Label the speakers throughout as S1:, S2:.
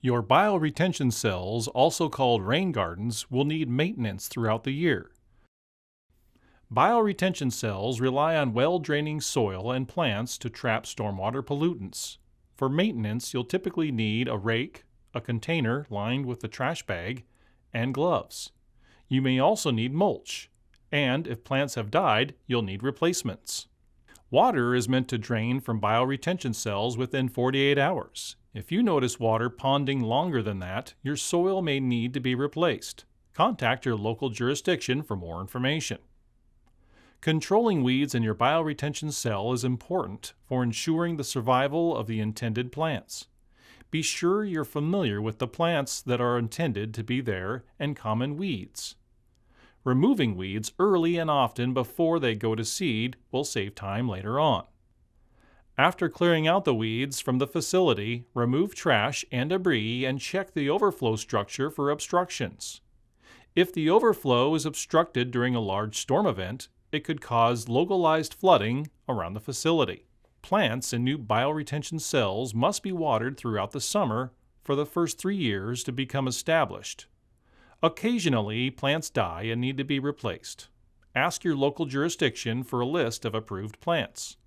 S1: Your bioretention cells, also called rain gardens, will need maintenance throughout the year. Bioretention cells rely on well-draining soil and plants to trap stormwater pollutants. For maintenance, you'll typically need a rake, a container lined with a trash bag, and gloves. You may also need mulch, and if plants have died, you'll need replacements. Water is meant to drain from bioretention cells within 48 hours. If you notice water ponding longer than that, your soil may need to be replaced. Contact your local jurisdiction for more information. Controlling weeds in your bioretention cell is important for ensuring the survival of the intended plants. Be sure you're familiar with the plants that are intended to be there and common weeds. Removing weeds early and often before they go to seed will save time later on. After clearing out the weeds from the facility, remove trash and debris and check the overflow structure for obstructions. If the overflow is obstructed during a large storm event, it could cause localized flooding around the facility. Plants in new bioretention cells must be watered throughout the summer for the first 3 years to become established. Occasionally, plants die and need to be replaced. Ask your local jurisdiction for a list of approved plants.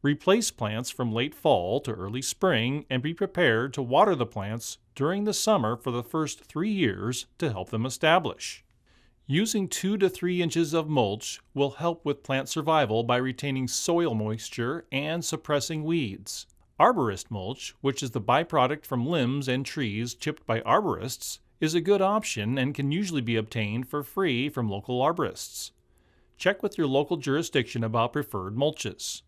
S1: Replace plants from late fall to early spring and be prepared to water the plants during the summer for the first 3 years to help them establish. Using 2 to 3 inches of mulch will help with plant survival by retaining soil moisture and suppressing weeds. Arborist mulch, which is the byproduct from limbs and trees chipped by arborists, is a good option and can usually be obtained for free from local arborists. Check with your local jurisdiction about preferred mulches.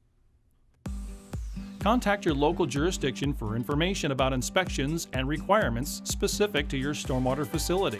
S1: Contact your local jurisdiction for information about inspections and requirements specific to your stormwater facility.